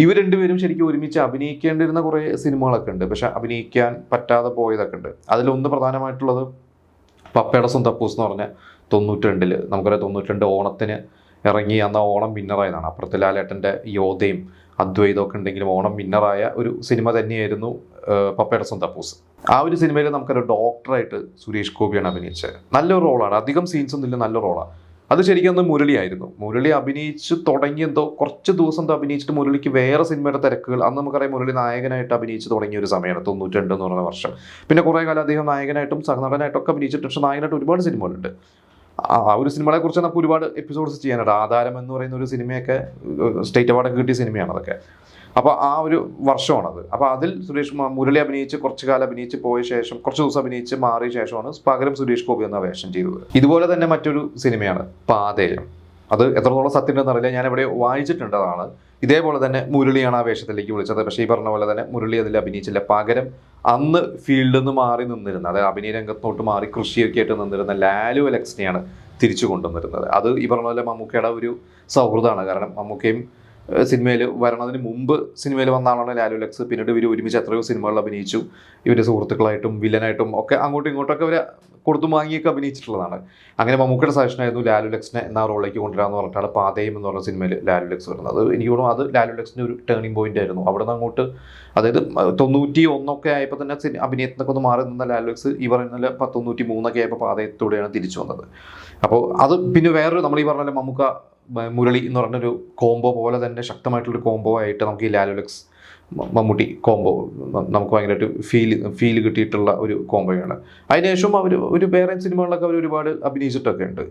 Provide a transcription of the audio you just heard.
ഇവർ രണ്ടുപേരും ശരിക്കും ഒരുമിച്ച് അഭിനയിക്കേണ്ടിരുന്ന കുറേ സിനിമകളൊക്കെ ഉണ്ട്, പക്ഷെ അഭിനയിക്കാൻ പറ്റാതെ പോയതൊക്കെ ഉണ്ട്. അതിലൊന്ന് പ്രധാനമായിട്ടുള്ളത് പപ്പയുടെ സ്വന്തം തപ്പൂസ് എന്ന് പറഞ്ഞ 92 നമുക്കറിയാം. 92 ഓണത്തിന് ഇറങ്ങി അന്ന് ഓണം വിന്നറായതാണ്. അപ്പുറത്ത് ലാലേട്ടൻ്റെ യോധയും അദ്വൈതം ഒക്കെ ഉണ്ടെങ്കിലും ഓണം വിന്നറായ ഒരു സിനിമ തന്നെയായിരുന്നു പപ്പയുടെ സ്വന്തം തപ്പൂസ്. ആ ഒരു സിനിമയിൽ നമുക്കൊരു ഡോക്ടറായിട്ട് സുരേഷ് ഗോപിയാണ് അഭിനയിച്ചത്. നല്ലൊരു റോളാണ്, അധികം സീൻസ് ഒന്നും ഇല്ല, നല്ല റോളാണ്. അത് ശരിക്കും അന്ന് മുരളിയായിരുന്നു. മുരളി അഭിനയിച്ച് തുടങ്ങിയെന്തോ കുറച്ച് ദിവസം അഭിനയിച്ചിട്ട് മുരളിക്ക് വേറെ സിനിമയുടെ തിരക്കുകൾ. അന്ന് നമുക്കറിയാം മുരളി നായകനായിട്ട് അഭിനയിച്ച് തുടങ്ങിയ ഒരു സമയമാണ് 92 എന്ന് പറയുന്ന വർഷം. പിന്നെ കുറേ കാലം അദ്ദേഹം നായകനായിട്ടും സഹനടനായിട്ടൊക്കെ അഭിനയിച്ചിട്ട്, പക്ഷേ നായകനായിട്ട് ഒരുപാട് സിനിമകളുണ്ട്. ആ ഒരു സിനിമകളെ കുറിച്ച് നമുക്ക് ഒരുപാട് എപ്പിസോഡ്സ് ചെയ്യാനുണ്ട്. ആധാരം എന്ന് പറയുന്ന ഒരു സിനിമയൊക്കെ സ്റ്റേറ്റ് അവാർഡൊക്കെ കിട്ടിയ സിനിമയാണ് അതൊക്കെ. അപ്പോൾ ആ ഒരു വർഷമാണത്. അപ്പോൾ അതിൽ മുരളി അഭിനയിച്ച് കുറച്ച് കാലം അഭിനയിച്ച് പോയ ശേഷം, കുറച്ച് ദിവസം അഭിനയിച്ച് മാറിയ ശേഷമാണ് പകരം സുരേഷ് ഗോപി എന്ന വേഷം ചെയ്തത്. ഇതുപോലെ തന്നെ മറ്റൊരു സിനിമയാണ് പാതേയം. അത് എത്രത്തോളം സത്യം ഉണ്ടെന്ന് അറിയില്ല, ഞാൻ ഇവിടെ വായിച്ചിട്ടുണ്ട്. അതാണ് ഇതേപോലെ തന്നെ മുരളിയാണ് ആ വേഷത്തിലേക്ക് വിളിച്ചത്. പക്ഷേ ഈ പറഞ്ഞ പോലെ തന്നെ മുരളി അതിൽ അഭിനയിച്ചില്ല. പകരം അന്ന് ഫീൽഡിൽ നിന്ന് മാറി നിന്നിരുന്ന, അതായത് അഭിനയ രംഗത്തോട്ട് മാറി കൃഷിയൊക്കെ ആയിട്ട് നിന്നിരുന്ന ലാലു അലക്സിനെയാണ് തിരിച്ചു കൊണ്ടുവന്നിരുന്നത്. അത് ഈ പറഞ്ഞ പോലെ മമ്മൂക്കയുടെ ഒരു സൗഹൃദമാണ്. കാരണം മമ്മൂക്കയും സിനിമയിൽ വരണതിന് മുമ്പ് സിനിമയിൽ വന്ന ആളാണ് ലാലു ലക്സ്. പിന്നീട് ഇവർ ഒരുമിച്ച് എത്രയോ സിനിമകളിൽ അഭിനയിച്ചു. ഇവരുടെ സുഹൃത്തുക്കളായിട്ടും വില്ലനായിട്ടും ഒക്കെ അങ്ങോട്ടും ഇങ്ങോട്ടൊക്കെ അവർ കൊടുത്തു വാങ്ങിയൊക്കെ അഭിനയിച്ചിട്ടുള്ളതാണ്. അങ്ങനെ മമ്മൂക്കയുടെ സജഷനായിരുന്നു ലാലു ലക്സിനെ എന്നാ റോളിലേക്ക് കൊണ്ടുവരാമെന്ന് പറഞ്ഞിട്ടാണ് പാതയം എന്ന് പറഞ്ഞ സിനിമയിൽ ലാലു ലക്സ് വരുന്നത്. അത് എനിക്ക് തോന്നുന്നു അത് ലാലു ലക്സിൻ്റെ ഒരു ടേണിംഗ് പോയിന്റ് ആയിരുന്നു. അവിടെ നിന്ന് അങ്ങോട്ട്, അതായത് 91 ആയപ്പോൾ തന്നെ അഭിനയത്തിനൊക്കെ ഒന്ന് മാറി നിന്ന ലാലു ലക്സ് ഈ പറയുന്ന 93 ആയപ്പോൾ പാതയത്തോടെയാണ് തിരിച്ചു വന്നത്. അപ്പോൾ അത് പിന്നെ വേറൊരു, നമ്മൾ ഈ പറഞ്ഞ മമ്മൂക്ക മുരളി എന്ന് പറഞ്ഞൊരു കോംബോ പോലെ തന്നെ ശക്തമായിട്ടുള്ളൊരു കോംബോ ആയിട്ട് നമുക്ക് ഈ ലാലു ലക്സ് മമ്മൂട്ടി കോംബോ നമുക്ക് ഭയങ്കരമായിട്ട് ഫീൽ കിട്ടിയിട്ടുള്ള ഒരു കോംബോയാണ്. അതിനുശേഷം അവർ വേറെ സിനിമകളിലൊക്കെ അവർ ഒരുപാട് അഭിനയിച്ചിട്ടൊക്കെ ഉണ്ട്.